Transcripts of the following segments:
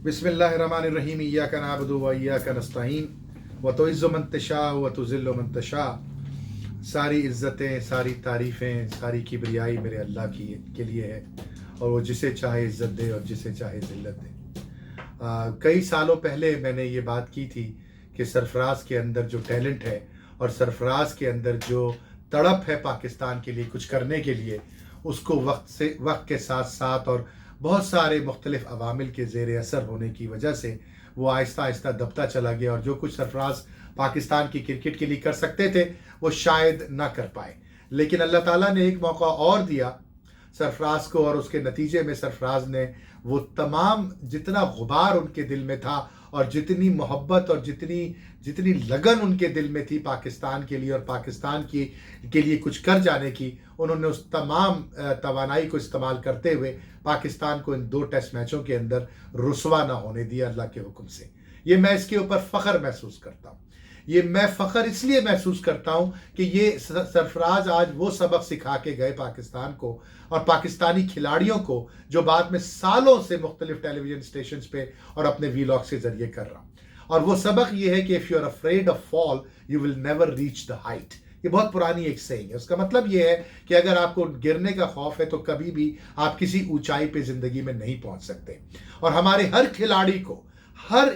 बिस्मिल्लाहिर्रहमानिर्रहीम इय्याका नअबुदु व इय्याका नस्तईन व तुइज़्ज़ु मन तशाअ व तुज़िल्लु मन तशाअ। सारी इज़्ज़तें, सारी तारीफ़ें, सारी किबरियाई मेरे अल्लाह की के लिए है और वो जिसे चाहे इज़्ज़त दे और जिसे चाहे ज़िल्लत दे। कई सालों पहले मैंने ये बात की थी कि सरफराज के अंदर जो टैलेंट है और सरफराज के अंदर जो तड़प है पाकिस्तान के लिए कुछ करने के लिए, उसको वक्त के साथ साथ और बहुत सारे मुख्तलिफ अवामिल के ज़ेर असर होने की वजह से वो आहिस्ता आहिस्ता दबता चला गया और जो कुछ सरफराज पाकिस्तान की क्रिकेट के लिए कर सकते थे वो शायद ना कर पाए। लेकिन अल्लाह ताला ने एक मौका और दिया सरफराज को और उसके नतीजे में सरफराज ने वो तमाम जितना गुबार उनके दिल में था और जितनी मोहब्बत और जितनी जितनी लगन उनके दिल में थी पाकिस्तान के लिए और पाकिस्तान की के लिए कुछ कर जाने की, उन्होंने उस तमाम तवानाई को इस्तेमाल करते हुए पाकिस्तान को इन 2 टेस्ट मैचों के अंदर रुसवा ना होने दिया अल्लाह के हुक्म से। ये मैं इसके ऊपर फ़ख्र महसूस करता हूँ। ये मैं फ़ख्र इसलिए महसूस करता हूँ कि ये सरफराज आज वो सबक सिखा के गए पाकिस्तान को और पाकिस्तानी खिलाड़ियों को, जो बाद में सालों से मुख्तलिफ टेलीविज़न स्टेशन पे और अपने वीलॉग्स के ज़रिए कर रहा हूँ। और वो सबक ये है कि if you are afraid of fall you will never reach the height. ये बहुत पुरानी एक सेइंग है। उसका मतलब ये है कि अगर आपको गिरने का खौफ है तो कभी भी आप किसी ऊंचाई पे ज़िंदगी में नहीं पहुंच सकते। और हमारे हर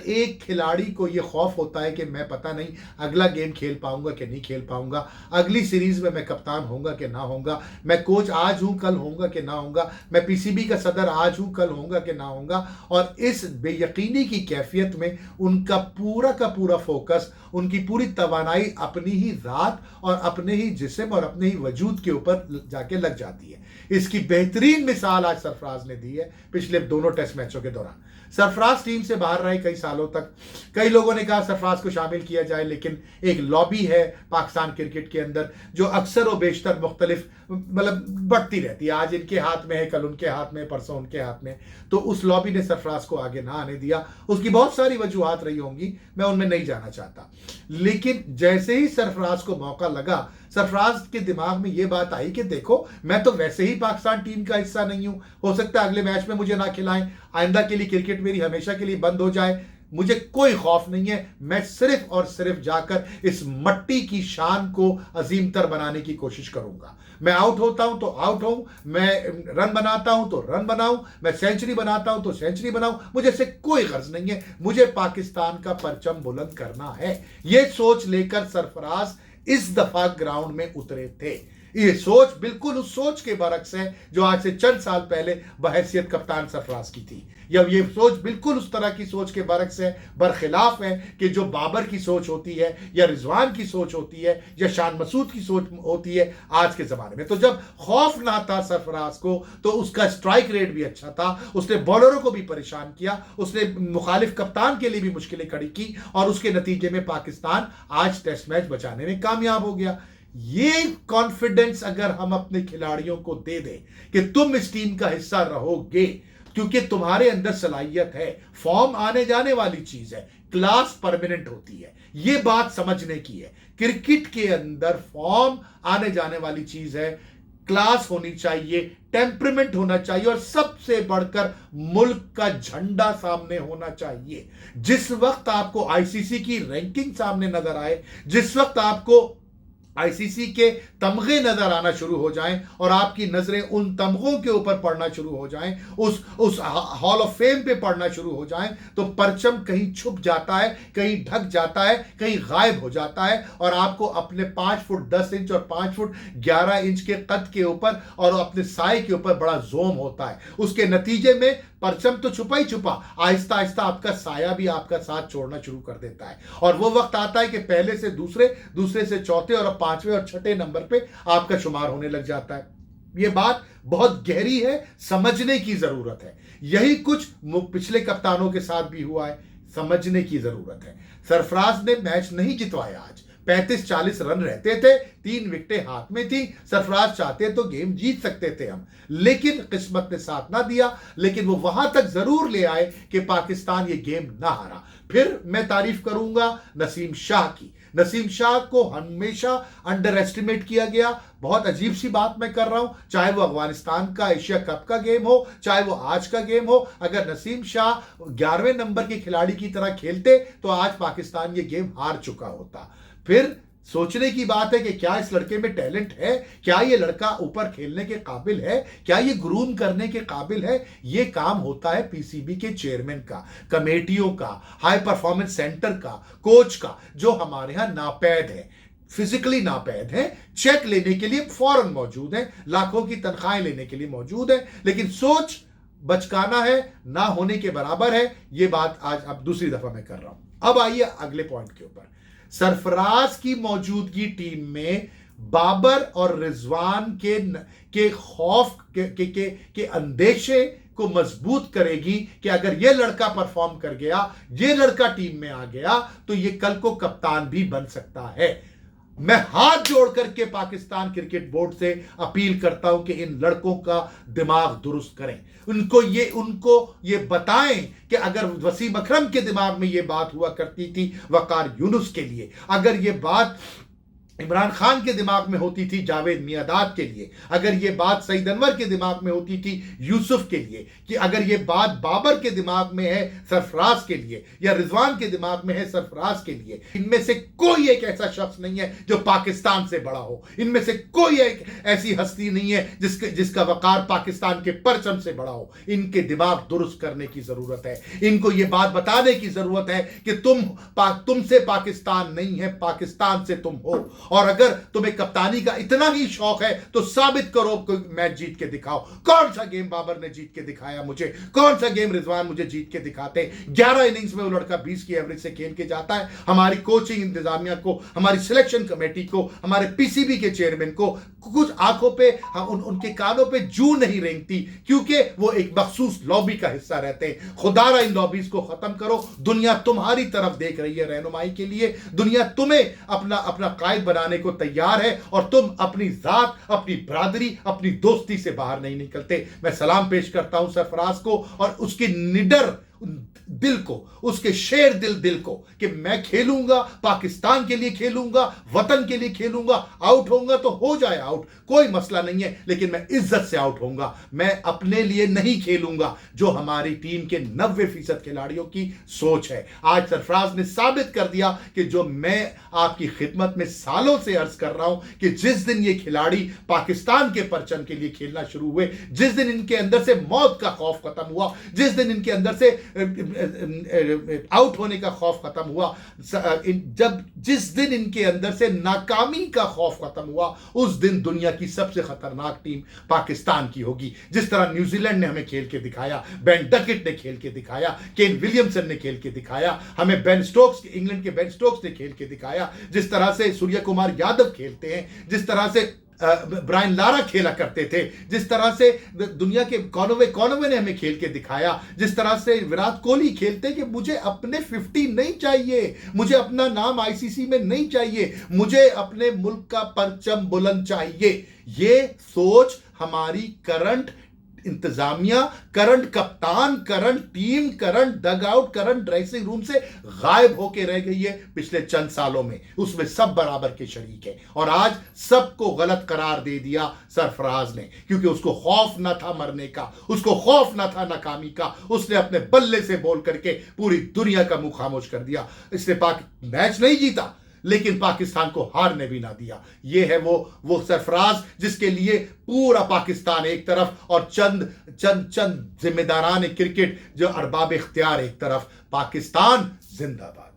एक खिलाड़ी को ये खौफ होता है कि मैं पता नहीं अगला गेम खेल पाऊंगा कि नहीं खेल पाऊंगा, अगली सीरीज में मैं कप्तान होऊंगा कि ना होऊंगा, मैं कोच आज हूं कल होऊंगा कि ना होऊंगा, मैं पीसीबी का सदर आज हूं कल होऊंगा कि ना होऊंगा। और इस बेयकीनी की कैफियत में उनका पूरा का पूरा फोकस, उनकी पूरी तवानाई अपनी ही ज़ात और अपने ही जिस्म और अपने ही वजूद के ऊपर जाके लग जाती है। इसकी बेहतरीन मिसाल आज सरफराज ने दी है पिछले दोनों टेस्ट मैचों के दौरान। सरफराज टीम से बाहर रहे कई सालों तक। कई लोगों ने कहा सरफराज को शामिल किया जाए, लेकिन एक लॉबी है पाकिस्तान क्रिकेट के अंदर जो अक्सर व बेशतर मुख्तलिफ मतलब बढ़ती रहती है। आज इनके हाथ में है, कल उनके हाथ में, परसों उनके हाथ में। तो उस लॉबी ने सरफराज को आगे ना आने दिया। उसकी बहुत सारी वजूहात रही होंगी, मैं उनमें नहीं जाना चाहता। लेकिन जैसे ही सरफराज को मौका लगा, सरफराज के दिमाग में ये बात आई कि देखो मैं तो वैसे ही पाकिस्तान टीम का हिस्सा नहीं हूं, हो सकता है अगले मैच में मुझे ना खिलाएं, आइंदा के लिए क्रिकेट मेरी हमेशा के लिए बंद हो जाए, मुझे कोई खौफ नहीं है। मैं सिर्फ और सिर्फ जाकर इस मट्टी की शान को अजीमतर बनाने की कोशिश करूंगा। मैं आउट होता हूं तो आउट हूं, मैं रन बनाता हूं तो रन बनाऊं, मैं सेंचुरी बनाता हूं तो सेंचुरी बनाऊं, मुझे इससे कोई गर्ज नहीं है, मुझे पाकिस्तान का परचम बुलंद करना है। यह सोच लेकर सरफराज इस दफा ग्राउंड में उतरे थे। ये सोच बिल्कुल उस सोच के बरक्स है जो आज से चंद साल पहले बहैसियत कप्तान सरफराज की थी। या ये सोच बिल्कुल उस तरह की सोच के बरक्स है, बरखिलाफ है कि जो बाबर की सोच होती है या रिजवान की सोच होती है या शान मसूद की सोच होती है आज के ज़माने में। तो जब खौफ ना था सरफराज को तो उसका स्ट्राइक रेट भी अच्छा था, उसने बॉलरों को भी परेशान किया, उसने मुखालिफ कप्तान के लिए भी मुश्किलें खड़ी की और उसके नतीजे में पाकिस्तान आज टेस्ट मैच बचाने में कामयाब हो गया। ये कॉन्फिडेंस अगर हम अपने खिलाड़ियों को दे दें कि तुम इस टीम का हिस्सा रहोगे क्योंकि तुम्हारे अंदर सलाहियत है, फॉर्म आने जाने वाली चीज है, क्लास परमानेंट होती है, ये बात समझने की है। क्रिकेट के अंदर फॉर्म आने जाने वाली चीज है, क्लास होनी चाहिए, टेम्परमेंट होना चाहिए और सबसे बढ़कर मुल्क का झंडा सामने होना चाहिए। जिस वक्त आपको आईसीसी की रैंकिंग सामने नजर आए, जिस वक्त आपको आईसीसी के तमगे नजर आना शुरू हो जाएं और आपकी नजरें उन तमगों के ऊपर पड़ना शुरू हो जाएं, उस हॉल ऑफ फेम पे पड़ना शुरू हो जाएं, तो परचम कहीं छुप जाता है, कहीं ढक जाता है, कहीं गायब हो जाता है और आपको अपने 5 फुट 10 इंच और 5 फुट 11 इंच के कद के ऊपर और अपने साए के ऊपर बड़ा जोम होता है। उसके नतीजे में परचम तो छुपा ही छुपा, आहिस्ता आहिस्ता आपका साया भी आपका साथ छोड़ना शुरू कर देता है और वो वक्त आता है कि पहले से दूसरे, दूसरे से चौथे और 5वें और 6ठे नंबर पे आपका शुमार होने लग जाता है। ये बात बहुत गहरी है, समझने की जरूरत है। यही कुछ पिछले कप्तानों के साथ भी हुआ है, समझने की जरूरत है। सरफराज ने मैच नहीं जितवाया आज, 35-40 रन रहते थे, 3 विकेटें हाथ में थी, सरफराज चाहते तो गेम जीत सकते थे हम, लेकिन किस्मत ने साथ ना दिया। लेकिन वो वहां तक जरूर ले आए कि पाकिस्तान ये गेम ना हारा। फिर मैं तारीफ करूंगा नसीम शाह की। नसीम शाह को हमेशा अंडर एस्टिमेट किया गया। बहुत अजीब सी बात मैं कर रहा हूं, चाहे वो अफगानिस्तान का एशिया कप का गेम हो, चाहे वो आज का गेम हो, अगर नसीम शाह 11वें नंबर के खिलाड़ी की तरह खेलते तो आज पाकिस्तान ये गेम हार चुका होता। फिर सोचने की बात है कि क्या इस लड़के में टैलेंट है, क्या ये लड़का ऊपर खेलने के काबिल है, क्या ये ग्रूम करने के काबिल है। ये काम होता है पीसीबी के चेयरमैन का, कमेटियों का, हाई परफॉर्मेंस सेंटर का, कोच का, जो हमारे यहां नापैद है, फिजिकली नापैद है, चेक लेने के लिए फौरन मौजूद है, लाखों की तनख्वाहें लेने के लिए मौजूद है, लेकिन सोच बचकाना है, ना होने के बराबर है। ये बात आज अब दूसरी दफा मैं कर रहा हूं। अब आइए अगले पॉइंट के ऊपर। सरफराज की मौजूदगी टीम में बाबर और रिजवान के खौफ के अंदेशे को मजबूत करेगी कि अगर ये लड़का परफॉर्म कर गया, ये लड़का टीम में आ गया, तो ये कल को कप्तान भी बन सकता है। मैं हाथ जोड़ करके पाकिस्तान क्रिकेट बोर्ड से अपील करता हूं कि इन लड़कों का दिमाग दुरुस्त करें, उनको ये बताएं कि अगर वसीम अकरम के दिमाग में ये बात हुआ करती थी वकार यूनुस के लिए, अगर ये बात इमरान खान के दिमाग में होती थी जावेद मियादाद के लिए, अगर ये बात सईद अनवर के दिमाग में होती थी यूसुफ के लिए, कि अगर ये बात बाबर के दिमाग में है सरफराज के लिए, या रिजवान के दिमाग में है सरफराज के लिए, इनमें से कोई एक ऐसा शख्स नहीं है जो पाकिस्तान से बड़ा हो, इनमें से कोई एक ऐसी हस्ती नहीं है जिसका वकार पाकिस्तान के परचम से बड़ा हो। इनके दिमाग दुरुस्त करने की जरूरत है। इनको ये बात बताने की जरूरत है कि तुमसे पाकिस्तान नहीं है, पाकिस्तान से तुम हो। और अगर तुम्हें कप्तानी का इतना ही शौक है तो साबित करो, मैच जीत के दिखाओ। कौन सा गेम बाबर ने जीत के दिखाया मुझे, कौन सा गेम रिजवान मुझे जीत के दिखाते। 11 इनिंग्स में वो लड़का 20 की एवरेज से खेल के जाता है। हमारी कोचिंग इंतजामिया को, हमारी सिलेक्शन कमेटी को, हमारे पीसीबी के चेयरमैन को कुछ आंखों पे, उनके कानों पे जू नहीं रेंगती, क्योंकि वो एक मखसूस लॉबी का हिस्सा रहते हैं। खुदारा इन लॉबीज को खत्म करो। दुनिया तुम्हारी तरफ देख रही है रहनुमाई के लिए। दुनिया तुम्हें अपना कायद बनाने को तैयार है और तुम अपनी जात, अपनी बरादरी, अपनी दोस्ती से बाहर नहीं निकलते। मैं सलाम पेश करता हूं सरफराज को और उसके निडर दिल को, उसके शेर दिल को, कि मैं खेलूंगा, पाकिस्तान के लिए खेलूंगा, वतन के लिए खेलूंगा। आउट होऊंगा तो हो जाए आउट, कोई मसला नहीं है, लेकिन मैं इज्जत से आउट होऊंगा। मैं अपने लिए नहीं खेलूंगा, जो हमारी टीम के 90% खिलाड़ियों की सोच है। आज सरफराज ने साबित कर दिया कि जो मैं आपकी खिदमत में सालों से अर्ज कर रहा हूं कि जिस दिन ये खिलाड़ी पाकिस्तान के परचम के लिए खेलना शुरू हुए, जिस दिन इनके अंदर से मौत का खौफ खत्म हुआ, जिस दिन इनके अंदर से आउट होने का खौफ खत्म हुआ, जिस दिन इनके अंदर से नाकामी का खौफ खत्म हुआ, उस दिन दुनिया की सबसे खतरनाक टीम पाकिस्तान की होगी। जिस तरह न्यूजीलैंड ने हमें खेल के दिखाया, बेन डकेट ने खेल के दिखाया, केन विलियमसन ने खेल के दिखाया, हमें बेन स्टोक्स, इंग्लैंड के बेन स्टोक्स ने खेल के दिखाया, जिस तरह से सूर्य कुमार यादव खेलते हैं, जिस तरह से ब्रायन लारा खेला करते थे, जिस तरह से दुनिया के कॉनोवे ने हमें खेल के दिखाया, जिस तरह से विराट कोहली खेलते कि मुझे अपने 50 नहीं चाहिए, मुझे अपना नाम आईसीसी में नहीं चाहिए, मुझे अपने मुल्क का परचम बुलंद चाहिए। ये सोच हमारी करंट इंतजामिया, करंट कप्तान, current team, current dugout, current dressing room से गायब होके रह गई है पिछले चंद सालों में। उसमें सब बराबर के शरीक है और आज सबको गलत करार दे दिया सरफराज ने, क्योंकि उसको खौफ न था मरने का, उसको खौफ न था नाकामी का। उसने अपने बल्ले से बोल करके पूरी दुनिया का मुंह खामोश कर दिया। इसने मैच नहीं जीता, लेकिन पाकिस्तान को हारने भी ना दिया। ये है वो सरफराज जिसके लिए पूरा पाकिस्तान एक तरफ और चंद जिम्मेदारान क्रिकेट जो अरबाब इख्तियार एक तरफ। पाकिस्तान जिंदाबाद।